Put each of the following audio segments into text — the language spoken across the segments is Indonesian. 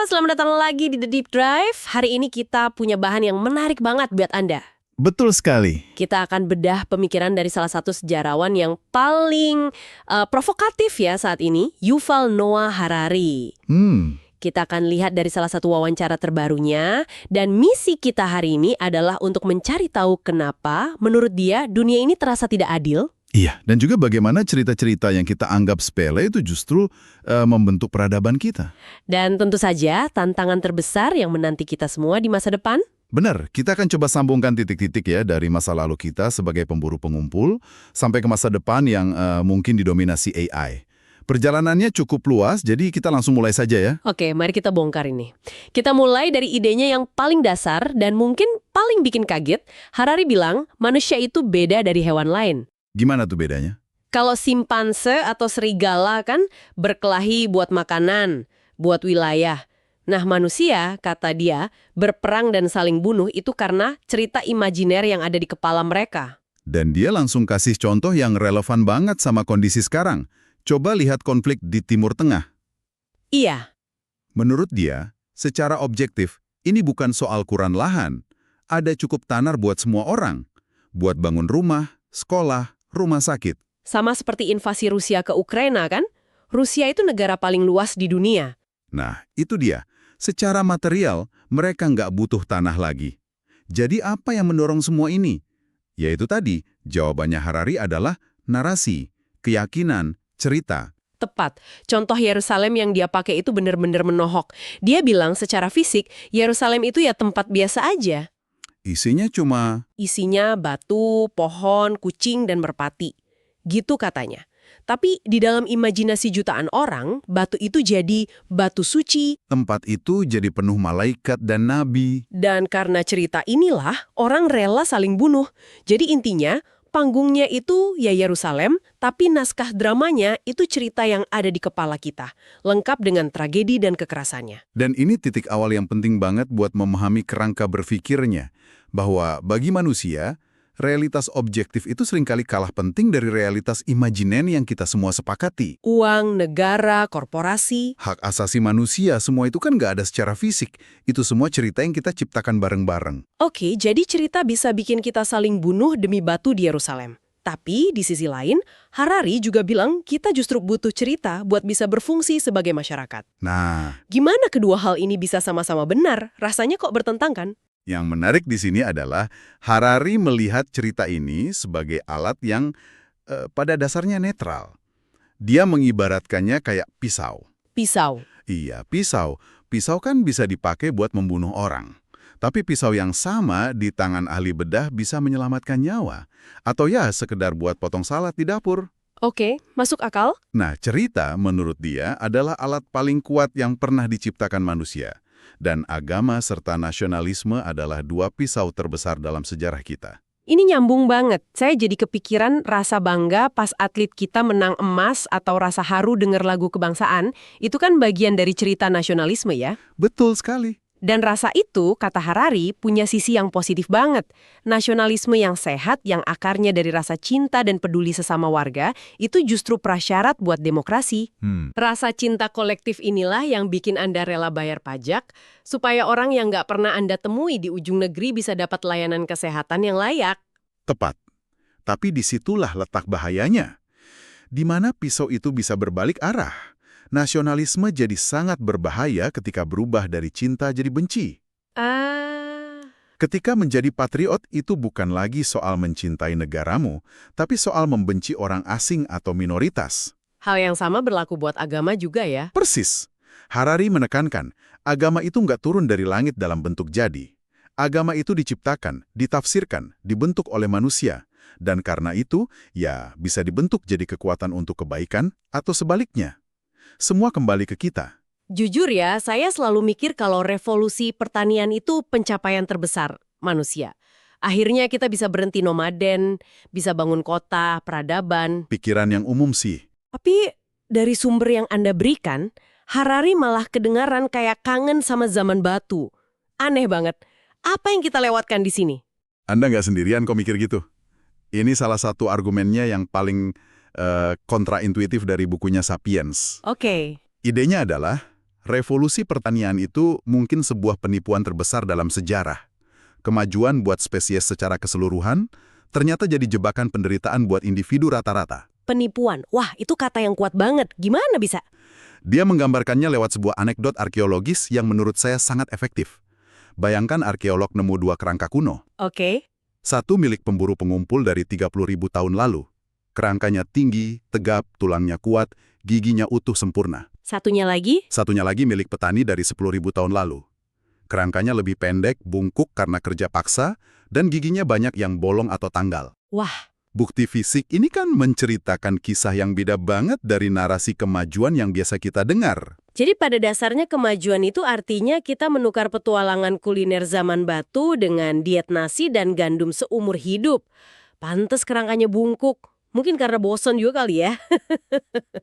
selamat datang lagi di The Deep Dive. Hari ini kita punya bahan yang menarik banget buat Anda. Betul sekali. Kita akan bedah pemikiran dari salah satu sejarawan yang paling provokatif ya saat ini, Yuval Noah Harari. Kita akan lihat dari salah satu wawancara terbarunya, dan misi kita hari ini adalah untuk mencari tahu kenapa, menurut dia, dunia ini terasa tidak adil. Iya, dan juga bagaimana cerita-cerita yang kita anggap sepele itu justru membentuk peradaban kita. Dan tentu saja, tantangan terbesar yang menanti kita semua di masa depan. Benar, kita akan coba sambungkan titik-titik ya dari masa lalu kita sebagai pemburu pengumpul sampai ke masa depan yang mungkin didominasi AI. Perjalanannya cukup luas, jadi kita langsung mulai saja ya. Oke, mari kita bongkar ini. Kita mulai dari idenya yang paling dasar dan mungkin paling bikin kaget. Harari bilang, manusia itu beda dari hewan lain. Gimana tuh bedanya? Kalau simpanse atau serigala kan berkelahi buat makanan, buat wilayah. Nah manusia, kata dia, berperang dan saling bunuh itu karena cerita imajiner yang ada di kepala mereka. Dan dia langsung kasih contoh yang relevan banget sama kondisi sekarang. Coba lihat konflik di Timur Tengah. Iya. Menurut dia, secara objektif, ini bukan soal kurang lahan. Ada cukup tanah buat semua orang. Buat bangun rumah, sekolah, rumah sakit. Sama seperti invasi Rusia ke Ukraina kan? Rusia itu negara paling luas di dunia. Nah, itu dia. Secara material, mereka nggak butuh tanah lagi. Jadi apa yang mendorong semua ini? Yaitu tadi, jawabannya Harari adalah narasi, keyakinan, cerita. Tepat. Contoh Yerusalem yang dia pakai itu benar-benar menohok. Dia bilang secara fisik, Yerusalem itu ya tempat biasa aja. Isinya batu, pohon, kucing, dan merpati. Gitu katanya. Tapi di dalam imajinasi jutaan orang, batu itu jadi batu suci. tempat itu jadi penuh malaikat dan nabi. Dan karena cerita inilah, orang rela saling bunuh. Jadi intinya, panggungnya itu ya Yerusalem, tapi naskah dramanya itu cerita yang ada di kepala kita. Lengkap dengan tragedi dan kekerasannya. Dan ini titik awal yang penting banget buat memahami kerangka berpikirnya. Bahwa bagi manusia, realitas objektif itu seringkali kalah penting dari realitas imajinen yang kita semua sepakati. Uang, negara, korporasi. Hak asasi manusia, semua itu kan nggak ada secara fisik. Itu semua cerita yang kita ciptakan bareng-bareng. Oke, jadi cerita bisa bikin kita saling bunuh demi batu di Yerusalem. Tapi di sisi lain, Harari juga bilang kita justru butuh cerita buat bisa berfungsi sebagai masyarakat. Nah, Gimana kedua hal ini bisa sama-sama benar? Rasanya kok bertentang kan? yang menarik di sini adalah Harari melihat cerita ini sebagai alat yang pada dasarnya netral. Dia mengibaratkannya kayak pisau. Pisau. Iya, pisau. Pisau kan bisa dipakai buat membunuh orang. Tapi pisau yang sama di tangan ahli bedah bisa menyelamatkan nyawa. Atau ya sekedar buat potong salad di dapur. Oke, masuk akal? Nah, cerita menurut dia adalah alat paling kuat yang pernah diciptakan manusia. Dan agama serta nasionalisme adalah dua pisau terbesar dalam sejarah kita. Ini nyambung banget. Saya jadi kepikiran rasa bangga pas atlet kita menang emas atau rasa haru dengar lagu kebangsaan. Itu kan bagian dari cerita nasionalisme ya. Betul sekali. Dan rasa itu, kata Harari, punya sisi yang positif banget. Nasionalisme yang sehat, yang akarnya dari rasa cinta dan peduli sesama warga, itu justru prasyarat buat demokrasi. Rasa cinta kolektif inilah yang bikin Anda rela bayar pajak, supaya orang yang nggak pernah Anda temui di ujung negeri bisa dapat layanan kesehatan yang layak. Tepat. Tapi disitulah letak bahayanya. Di mana pisau itu bisa berbalik arah. Nasionalisme jadi sangat berbahaya ketika berubah dari cinta jadi benci. Ketika menjadi patriot itu bukan lagi soal mencintai negaramu, tapi soal membenci orang asing atau minoritas. Hal yang sama berlaku buat agama juga ya. Persis. Harari menekankan, agama itu nggak turun dari langit dalam bentuk jadi. Agama itu diciptakan, ditafsirkan, dibentuk oleh manusia. Dan karena itu, ya bisa dibentuk jadi kekuatan untuk kebaikan atau sebaliknya. Semua kembali ke kita. Jujur ya, saya selalu mikir kalau revolusi pertanian itu pencapaian terbesar manusia. Akhirnya kita bisa berhenti nomaden, bisa bangun kota, peradaban. Pikiran yang umum sih. Tapi dari sumber yang Anda berikan, Harari malah kedengaran kayak kangen sama zaman batu. Aneh banget. Apa yang kita lewatkan di sini? Anda nggak sendirian kok mikir gitu. Ini salah satu argumennya yang paling kontraintuitif dari bukunya Sapiens. Oke. Idenya adalah Revolusi pertanian itu mungkin sebuah penipuan terbesar dalam sejarah. Kemajuan buat spesies secara keseluruhan ternyata jadi jebakan penderitaan buat individu rata-rata. Penipuan. Wah, itu kata yang kuat banget. Gimana bisa? Dia menggambarkannya lewat sebuah anekdot arkeologis yang menurut saya sangat efektif. Bayangkan arkeolog nemu 2 kerangka kuno. Oke. Satu milik pemburu pengumpul dari 30.000 tahun lalu. Kerangkanya tinggi, tegap, tulangnya kuat, giginya utuh sempurna. Satunya lagi? Satunya lagi milik petani dari 10.000 tahun lalu. Kerangkanya lebih pendek, bungkuk karena kerja paksa, dan giginya banyak yang bolong atau tanggal. Wah, Bukti fisik ini kan menceritakan kisah yang beda banget dari narasi kemajuan yang biasa kita dengar. jadi pada dasarnya kemajuan itu artinya kita menukar petualangan kuliner zaman batu dengan diet nasi dan gandum seumur hidup. Pantes kerangkanya bungkuk. Mungkin karena bosan juga kali ya.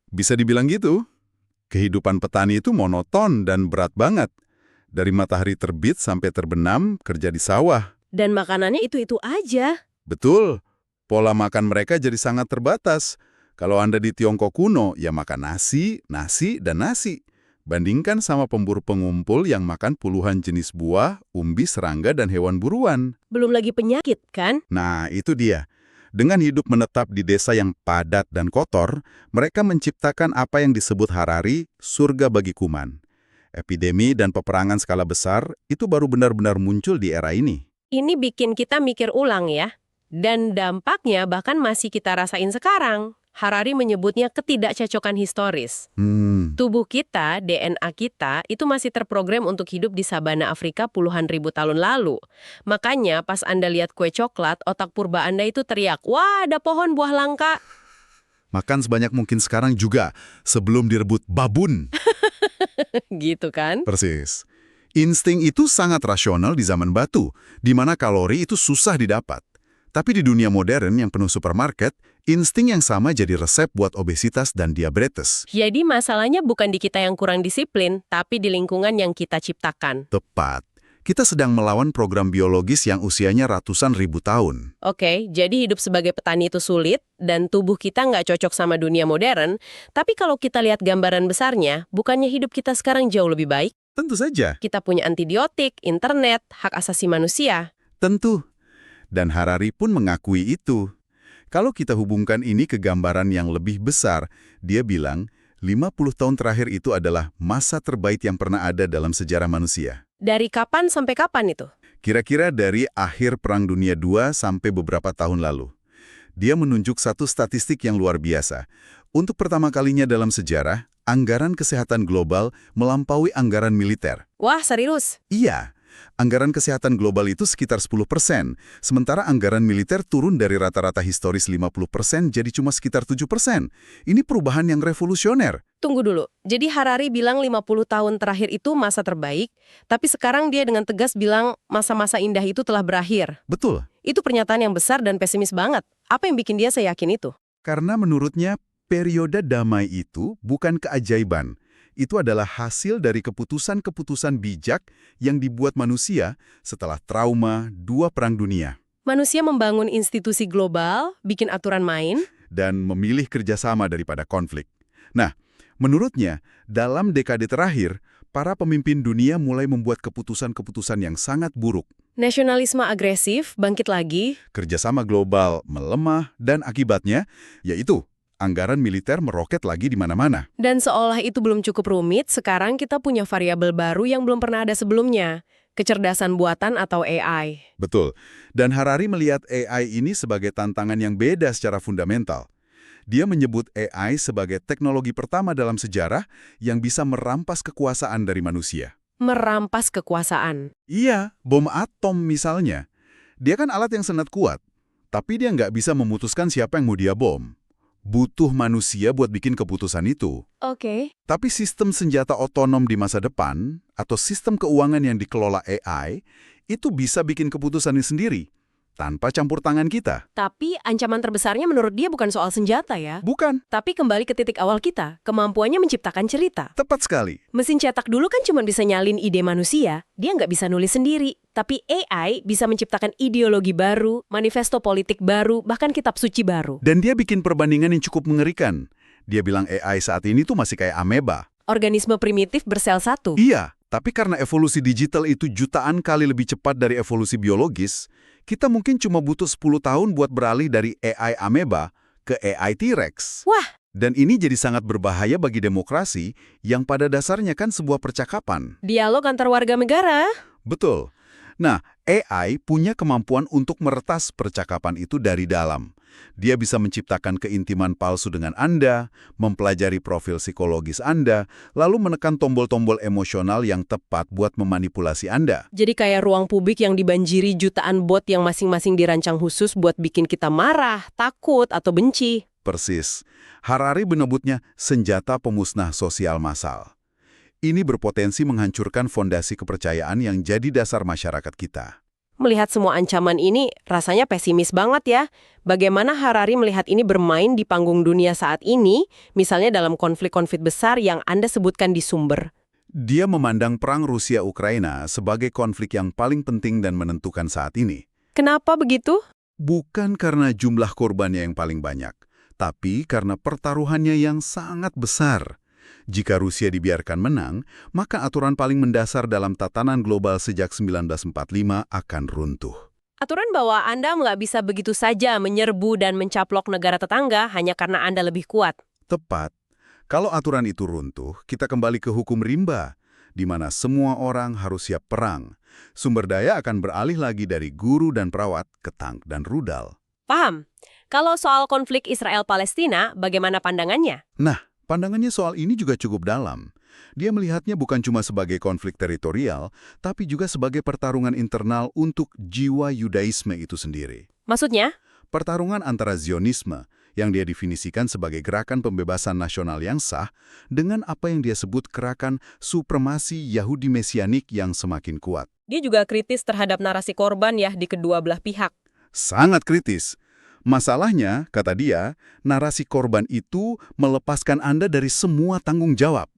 Bisa dibilang gitu. Kehidupan petani itu monoton dan berat banget. Dari matahari terbit sampai terbenam, kerja di sawah. Dan makanannya itu-itu aja. Betul. Pola makan mereka jadi sangat terbatas. Kalau Anda di Tiongkok kuno, ya makan nasi, nasi, dan nasi. Bandingkan sama pemburu pengumpul yang makan puluhan jenis buah, umbi, serangga, dan hewan buruan. Belum lagi penyakit, kan? Nah, itu dia. Dengan hidup menetap di desa yang padat dan kotor, mereka menciptakan apa yang disebut Harari, surga bagi kuman. Epidemi dan peperangan skala besar itu baru benar-benar muncul di era ini. Ini bikin kita mikir ulang ya. Dan dampaknya bahkan masih kita rasain sekarang. Harari menyebutnya ketidakcocokan historis. Tubuh kita, DNA kita, itu masih terprogram untuk hidup di sabana Afrika puluhan ribu tahun lalu. Makanya pas Anda lihat kue coklat, otak purba Anda itu teriak, wah ada pohon buah langka. Makan sebanyak mungkin sekarang juga, sebelum direbut babun. Gitu kan? Persis. Insting itu sangat rasional di zaman batu, di mana kalori itu susah didapat. Tapi di dunia modern yang penuh supermarket, insting yang sama jadi resep buat obesitas dan diabetes. Jadi masalahnya bukan di kita yang kurang disiplin, tapi di lingkungan yang kita ciptakan. Tepat. Kita sedang melawan program biologis yang usianya ratusan ribu tahun. Oke, jadi hidup sebagai petani itu sulit, dan tubuh kita nggak cocok sama dunia modern, tapi kalau kita lihat gambaran besarnya, bukannya hidup kita sekarang jauh lebih baik? Tentu saja. Kita punya antibiotik, internet, hak asasi manusia. Tentu. Dan Harari pun mengakui itu. Kalau kita hubungkan ini ke gambaran yang lebih besar, dia bilang 50 tahun terakhir itu adalah masa terbaik yang pernah ada dalam sejarah manusia. Dari kapan sampai kapan itu? Kira-kira dari akhir Perang Dunia II sampai beberapa tahun lalu. Dia menunjuk satu statistik yang luar biasa. Untuk pertama kalinya dalam sejarah, anggaran kesehatan global melampaui anggaran militer. Wah, serius? Iya. Anggaran kesehatan global itu sekitar 10%, sementara anggaran militer turun dari rata-rata historis 50% jadi cuma sekitar 7%. Ini perubahan yang revolusioner. Tunggu dulu. Jadi Harari bilang 50 tahun terakhir itu masa terbaik, tapi sekarang dia dengan tegas bilang masa-masa indah itu telah berakhir. Betul. Itu pernyataan yang besar dan pesimis banget. Apa yang bikin dia seyakin itu? Karena menurutnya, periode damai itu bukan keajaiban. Itu adalah hasil dari keputusan-keputusan bijak yang dibuat manusia setelah trauma 2 perang dunia. Manusia membangun institusi global, bikin aturan main, dan memilih kerjasama daripada konflik. Nah, menurutnya, dalam dekade terakhir, para pemimpin dunia mulai membuat keputusan-keputusan yang sangat buruk. nasionalisme agresif, bangkit lagi, Kerjasama global melemah, dan akibatnya, yaitu anggaran militer meroket lagi di mana-mana. dan seolah itu belum cukup rumit, sekarang kita punya variabel baru yang belum pernah ada sebelumnya. Kecerdasan buatan atau AI. Betul. Dan Harari melihat AI ini sebagai tantangan yang beda secara fundamental. Dia menyebut AI sebagai teknologi pertama dalam sejarah yang bisa merampas kekuasaan dari manusia. Merampas kekuasaan. Iya, bom atom misalnya. Dia kan alat yang sangat kuat, tapi dia nggak bisa memutuskan siapa yang mau dia bom. Butuh manusia buat bikin keputusan itu. Oke. Tapi sistem senjata otonom di masa depan, atau sistem keuangan yang dikelola AI, itu bisa bikin keputusannya sendiri, tanpa campur tangan kita. Tapi ancaman terbesarnya menurut dia bukan soal senjata ya. Bukan, Tapi kembali ke titik awal kita, kemampuannya menciptakan cerita. tepat sekali. Mesin cetak dulu kan cuma bisa nyalin ide manusia, dia nggak bisa nulis sendiri. Tapi AI bisa menciptakan ideologi baru, manifesto politik baru, bahkan kitab suci baru. Dan dia bikin perbandingan yang cukup mengerikan. Dia bilang AI saat ini tuh masih kayak ameba. Organisme primitif bersel satu. Iya, tapi karena evolusi digital itu jutaan kali lebih cepat dari evolusi biologis, kita mungkin cuma butuh 10 tahun buat beralih dari AI ameba ke AI T-Rex. Wah, Dan ini jadi sangat berbahaya bagi demokrasi yang pada dasarnya kan sebuah percakapan. dialog antar warga negara. Betul. Nah, AI punya kemampuan untuk meretas percakapan itu dari dalam. Dia bisa menciptakan keintiman palsu dengan Anda, mempelajari profil psikologis Anda, lalu menekan tombol-tombol emosional yang tepat buat memanipulasi Anda. Jadi kayak ruang publik yang dibanjiri jutaan bot yang masing-masing dirancang khusus buat bikin kita marah, takut, atau benci. Persis. Harari menyebutnya senjata pemusnah sosial massal. Ini berpotensi menghancurkan fondasi kepercayaan yang jadi dasar masyarakat kita. Melihat semua ancaman ini, rasanya pesimis banget ya. Bagaimana Harari melihat ini bermain di panggung dunia saat ini, misalnya dalam konflik-konflik besar yang Anda sebutkan di sumber? Dia memandang perang Rusia-Ukraina sebagai konflik yang paling penting dan menentukan saat ini. Kenapa begitu? Bukan karena jumlah korbannya yang paling banyak, tapi karena pertaruhannya yang sangat besar. Jika Rusia dibiarkan menang, maka aturan paling mendasar dalam tatanan global sejak 1945 akan runtuh. Aturan bahwa Anda nggak bisa begitu saja menyerbu dan mencaplok negara tetangga hanya karena Anda lebih kuat. Tepat. Kalau aturan itu runtuh, kita kembali ke hukum rimba, di mana semua orang harus siap perang. Sumber daya akan beralih lagi dari guru dan perawat ke tank dan rudal. Paham? Kalau soal konflik Israel-Palestina, bagaimana pandangannya? Nah, pandangannya soal ini juga cukup dalam. Dia melihatnya bukan cuma sebagai konflik teritorial, tapi juga sebagai pertarungan internal untuk jiwa Yudaisme itu sendiri. Maksudnya? Pertarungan antara Zionisme, yang dia definisikan sebagai gerakan pembebasan nasional yang sah, dengan apa yang dia sebut gerakan supremasi Yahudi Mesianik yang semakin kuat. Dia juga kritis terhadap narasi korban ya di kedua belah pihak. Sangat kritis. Masalahnya, kata dia, narasi korban itu melepaskan Anda dari semua tanggung jawab.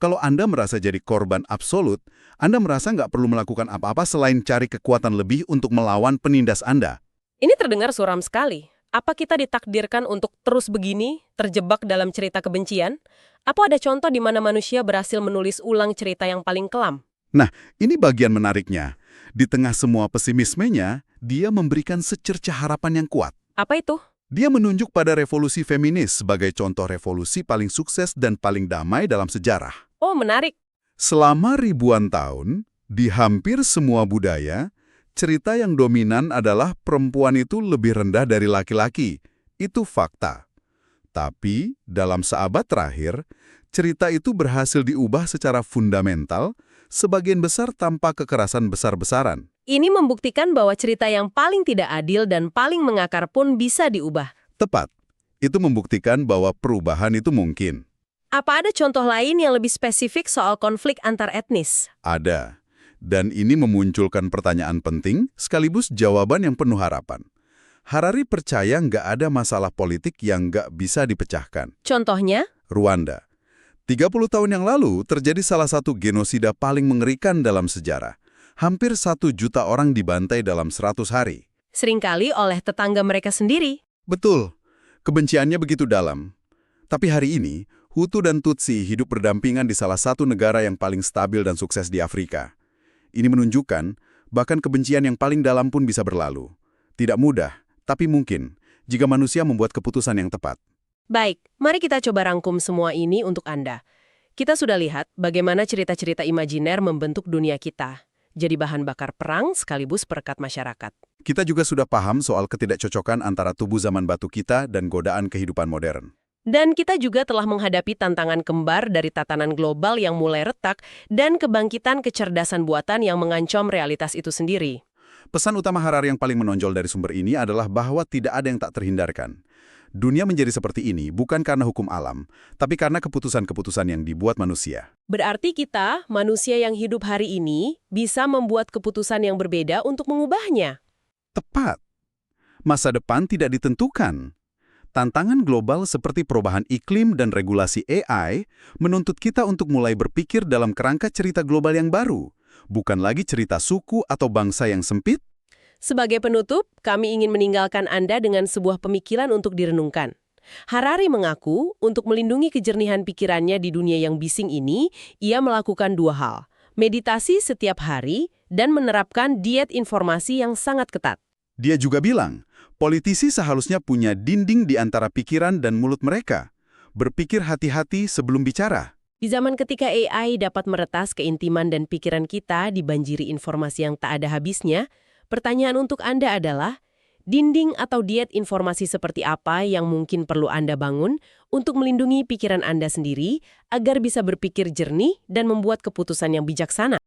Kalau Anda merasa jadi korban absolut, Anda merasa nggak perlu melakukan apa-apa selain cari kekuatan lebih untuk melawan penindas Anda. Ini terdengar suram sekali. Apa kita ditakdirkan untuk terus begini, terjebak dalam cerita kebencian? Apa ada contoh di mana manusia berhasil menulis ulang cerita yang paling kelam? Nah, ini bagian menariknya. Di tengah semua pesimismenya, dia memberikan secercah harapan yang kuat. Apa itu? Dia menunjuk pada revolusi feminis sebagai contoh revolusi paling sukses dan paling damai dalam sejarah. Oh, menarik. Selama ribuan tahun, di hampir semua budaya, cerita yang dominan adalah perempuan itu lebih rendah dari laki-laki. Itu fakta. Tapi, dalam seabad terakhir, cerita itu berhasil diubah secara fundamental, sebagian besar tanpa kekerasan besar-besaran. Ini membuktikan bahwa cerita yang paling tidak adil dan paling mengakar pun bisa diubah. Tepat. Itu membuktikan bahwa perubahan itu mungkin. Apa ada contoh lain yang lebih spesifik soal konflik antar etnis? Ada. Dan ini memunculkan pertanyaan penting sekaligus jawaban yang penuh harapan. Harari percaya nggak ada masalah politik yang nggak bisa dipecahkan. Contohnya? Rwanda. 30 tahun yang lalu terjadi salah satu genosida paling mengerikan dalam sejarah. Hampir 1 juta orang dibantai dalam 100 hari. Seringkali oleh tetangga mereka sendiri. Betul. Kebenciannya begitu dalam. Tapi hari ini, Hutu dan Tutsi hidup berdampingan di salah satu negara yang paling stabil dan sukses di Afrika. Ini menunjukkan, bahkan kebencian yang paling dalam pun bisa berlalu. Tidak mudah, tapi mungkin, jika manusia membuat keputusan yang tepat. Baik, mari kita coba rangkum semua ini untuk Anda. Kita sudah lihat bagaimana cerita-cerita imajiner membentuk dunia kita. Jadi bahan bakar perang sekaligus perekat masyarakat. Kita juga sudah paham soal ketidakcocokan antara tubuh zaman batu kita dan godaan kehidupan modern. Dan kita juga telah menghadapi tantangan kembar dari tatanan global yang mulai retak dan kebangkitan kecerdasan buatan yang mengancam realitas itu sendiri. Pesan utama Harari yang paling menonjol dari sumber ini adalah bahwa tidak ada yang tak terhindarkan. Dunia menjadi seperti ini bukan karena hukum alam, tapi karena keputusan-keputusan yang dibuat manusia. Berarti kita, manusia yang hidup hari ini, bisa membuat keputusan yang berbeda untuk mengubahnya. Tepat. Masa depan tidak ditentukan. Tantangan global seperti perubahan iklim dan regulasi AI menuntut kita untuk mulai berpikir dalam kerangka cerita global yang baru, bukan lagi cerita suku atau bangsa yang sempit. Sebagai penutup, kami ingin meninggalkan Anda dengan sebuah pemikiran untuk direnungkan. Harari mengaku untuk melindungi kejernihan pikirannya di dunia yang bising ini, ia melakukan 2 hal. Meditasi setiap hari dan menerapkan diet informasi yang sangat ketat. Dia juga bilang, politisi seharusnya punya dinding di antara pikiran dan mulut mereka. Berpikir hati-hati sebelum bicara. Di zaman ketika AI dapat meretas keintiman dan pikiran kita dibanjiri informasi yang tak ada habisnya, pertanyaan untuk Anda adalah, dinding atau diet informasi seperti apa yang mungkin perlu Anda bangun untuk melindungi pikiran Anda sendiri agar bisa berpikir jernih dan membuat keputusan yang bijaksana?